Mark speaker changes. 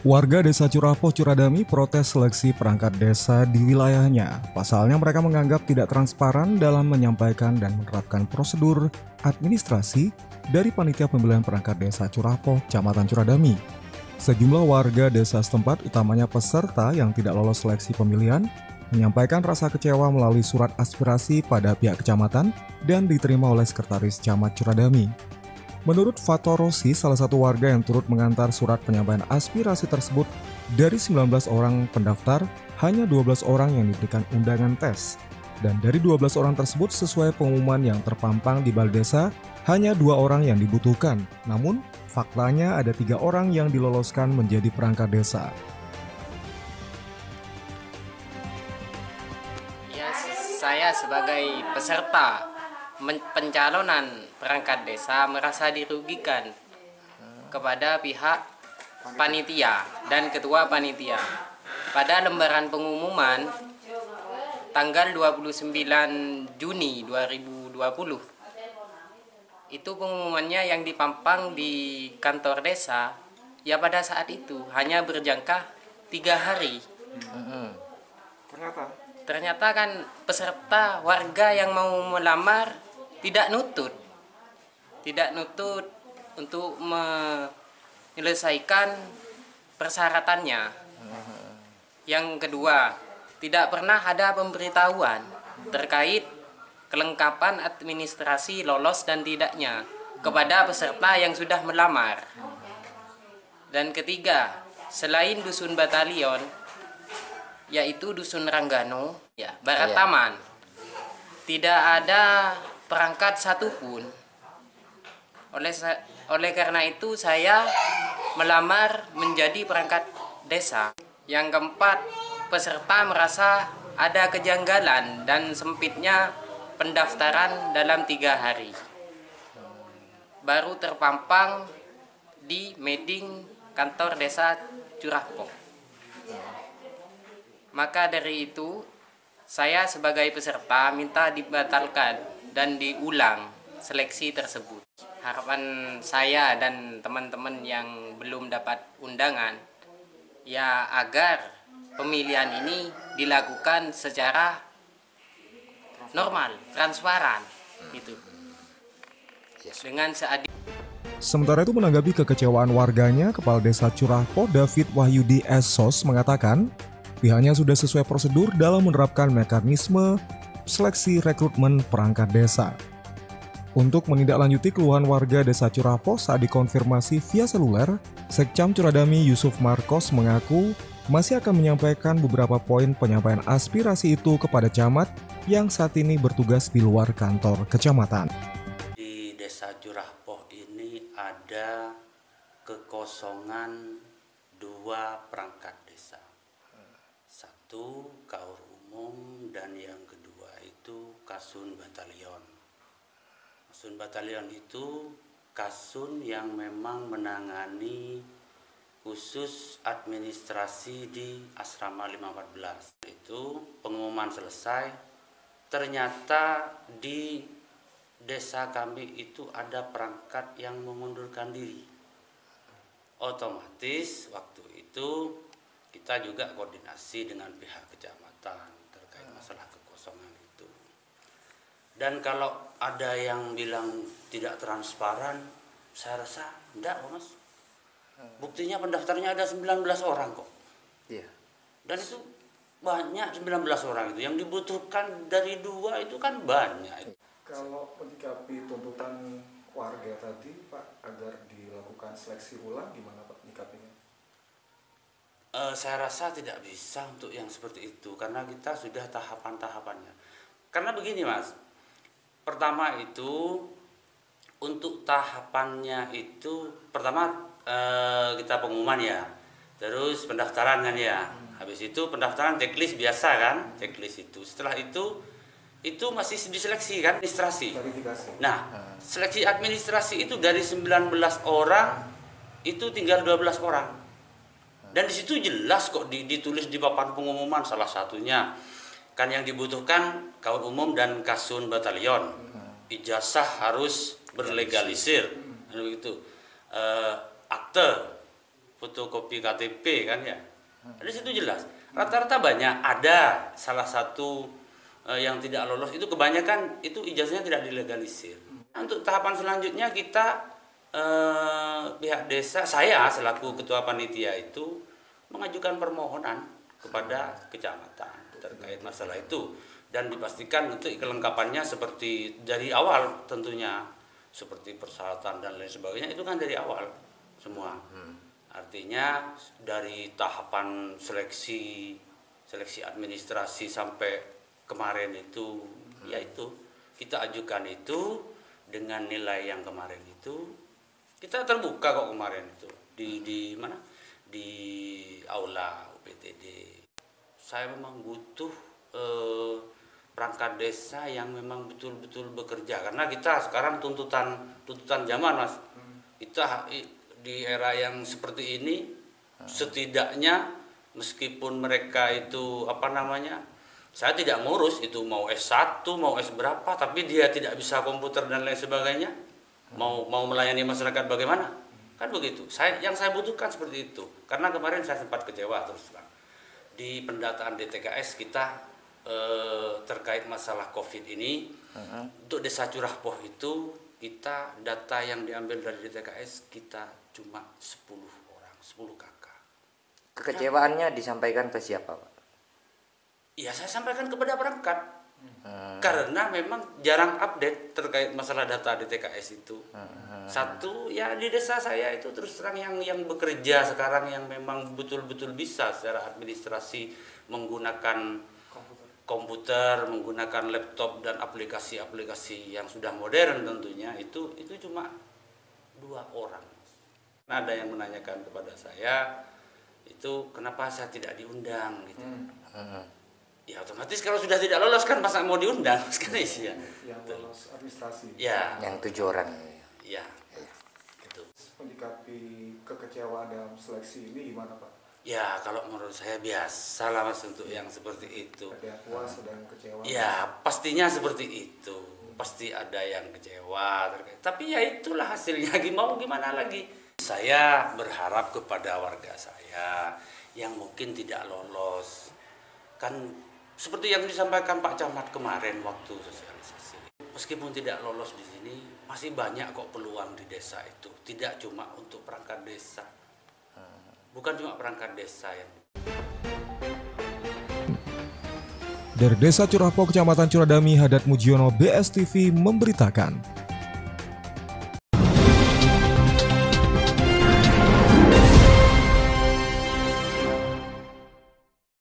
Speaker 1: Warga Desa Curapoh, Curadami protes seleksi perangkat desa di wilayahnya. Pasalnya mereka menganggap tidak transparan dalam menyampaikan dan menerapkan prosedur administrasi dari Panitia Pemilihan Perangkat Desa Curapoh, Kecamatan Curadami. Sejumlah warga desa setempat, utamanya peserta yang tidak lolos seleksi pemilihan, menyampaikan rasa kecewa melalui surat aspirasi pada pihak kecamatan dan diterima oleh Sekretaris Camat Curadami. Menurut Fato Rosi, salah satu warga yang turut mengantar surat penyampaian aspirasi tersebut, dari 19 orang pendaftar, hanya 12 orang yang diberikan undangan tes. Dan dari 12 orang tersebut, sesuai pengumuman yang terpampang di balai desa, hanya 2 orang yang dibutuhkan. Namun, faktanya ada 3 orang yang diloloskan menjadi perangkat desa.
Speaker 2: Ya, saya sebagai peserta pencalonan perangkat desa merasa dirugikan kepada pihak panitia dan ketua panitia. Pada lembaran pengumuman tanggal 29 Juni 2020, itu pengumumannya yang dipampang di kantor desa, ya pada saat itu hanya berjangka 3 hari. Ternyata kan peserta warga yang mau melamar tidak nutut untuk menyelesaikan persyaratannya. Yang kedua, tidak pernah ada pemberitahuan terkait kelengkapan administrasi lolos dan tidaknya kepada peserta yang sudah melamar. Dan ketiga, selain dusun batalion, yaitu dusun Ranggano, Barat Taman, tidak ada perangkat satupun. Oleh karena itu saya melamar menjadi perangkat desa. Yang keempat, peserta merasa ada kejanggalan dan sempitnya pendaftaran dalam 3 hari. Baru terpampang di meeting kantor desa Curapoh. Maka dari itu, saya sebagai peserta minta dibatalkan dan diulang seleksi tersebut. Harapan saya dan teman-teman yang belum dapat undangan, ya agar pemilihan ini dilakukan secara normal, transparan, gitu. Dengan seadil.
Speaker 1: Sementara itu menanggapi kekecewaan warganya, Kepala Desa Curapoh David Wahyudi Esos mengatakan, pihaknya sudah sesuai prosedur dalam menerapkan mekanisme seleksi rekrutmen perangkat desa. Untuk menindaklanjuti keluhan warga Desa Curapoh saat dikonfirmasi via seluler, Sekcam Curadami Yusuf Markos mengaku masih akan menyampaikan beberapa poin penyampaian aspirasi itu kepada camat yang saat ini bertugas di luar kantor kecamatan.
Speaker 3: Di Desa Curapoh ini ada kekosongan 2 perangkat desa. 1 kaur umum dan yang kedua itu kasun batalion. Kasun batalion itu kasun yang memang menangani khusus administrasi di asrama 514. Itu pengumuman selesai, ternyata di desa kami itu ada perangkat yang mengundurkan diri. Otomatis waktu itu kita juga koordinasi dengan pihak kecamatan terkait masalah kekosongan itu. Dan kalau ada yang bilang tidak transparan, saya rasa enggak, Mas. Buktinya pendaftarnya ada 19 orang kok. Iya. Dan itu banyak 19 orang itu. Yang dibutuhkan dari 2 itu kan banyak.
Speaker 1: Kalau menyikapi tuntutan warga tadi, Pak, agar dilakukan seleksi ulang, gimana Pak menyikapinya?
Speaker 3: Saya rasa tidak bisa untuk yang seperti itu, karena kita sudah tahapan-tahapannya. Karena begini, Mas. Pertama itu, untuk tahapannya itu, pertama kita pengumuman ya, terus pendaftaran kan ya. Habis itu pendaftaran checklist biasa kan, checklist itu. Setelah itu masih diseleksi kan, administrasi. Nah, seleksi administrasi itu dari 19 orang, itu tinggal 12 orang. Dan di situ jelas kok ditulis di papan pengumuman, salah satunya kan yang dibutuhkan kaur umum dan kasun batalion. Ijazah harus berlegalisir, begitu. Akte fotokopi KTP kan ya. Di situ jelas. Rata-rata banyak ada salah satu yang tidak lolos itu kebanyakan itu ijazahnya tidak dilegalisir. Untuk tahapan selanjutnya kita pihak desa, saya selaku ketua panitia itu mengajukan permohonan kepada kecamatan terkait masalah itu dan dipastikan untuk kelengkapannya seperti dari awal tentunya, seperti persyaratan dan lain sebagainya itu kan dari awal semua. Artinya dari tahapan seleksi administrasi sampai kemarin itu, yaitu kita ajukan itu dengan nilai yang kemarin itu kita terbuka kok kemarin itu di mana, di aula UPTD. Saya memang butuh perangkat desa yang memang betul-betul bekerja karena kita sekarang tuntutan zaman, Mas. Kita di era yang seperti ini setidaknya meskipun mereka itu saya tidak ngurus itu mau S1 mau S berapa, tapi dia tidak bisa komputer dan lain sebagainya, mau melayani masyarakat bagaimana, kan begitu. Yang saya butuhkan seperti itu karena kemarin saya sempat kecewa terus terang di pendataan DTKS kita terkait masalah COVID ini. Untuk desa Curah Poh itu kita data yang diambil dari DTKS kita cuma 10 orang, 10 kakak.
Speaker 4: Kekecewaannya disampaikan ke siapa, Pak?
Speaker 3: Ya saya sampaikan kepada perangkat. Karena memang jarang update terkait masalah data DTKS itu. Satu ya di desa saya itu terus terang yang bekerja sekarang yang memang betul-betul bisa secara administrasi menggunakan komputer, menggunakan laptop dan aplikasi-aplikasi yang sudah modern tentunya itu cuma 2 orang. Nah, ada yang menanyakan kepada saya itu kenapa saya tidak diundang gitu. Ya otomatis kalau sudah tidak lolos kan masa mau diundang kan ya.
Speaker 1: Yang lolos administrasi.
Speaker 3: Ya.
Speaker 4: Yang 7 orang.
Speaker 3: Ya. Gitu.
Speaker 1: Menyikapi kekecewaan dalam seleksi ini gimana, Pak?
Speaker 3: Ya kalau menurut saya biasa lah, Mas, untuk yang seperti itu.
Speaker 1: Ada yang puas, ada yang kecewa.
Speaker 3: Ya pastinya seperti itu. Pasti ada yang kecewa terkait. Tapi ya itulah hasilnya, mau gimana lagi. Saya berharap kepada warga saya yang mungkin tidak lolos. Kan seperti yang disampaikan Pak Camat kemarin waktu sosialisasi. Meskipun tidak lolos di sini, masih banyak kok peluang di desa itu. Tidak cuma untuk perangkat desa. Bukan cuma perangkat desa yang.
Speaker 1: Dari Desa Curah Poh, Kecamatan Curadami, Hadat Mujiono, BSTV memberitakan.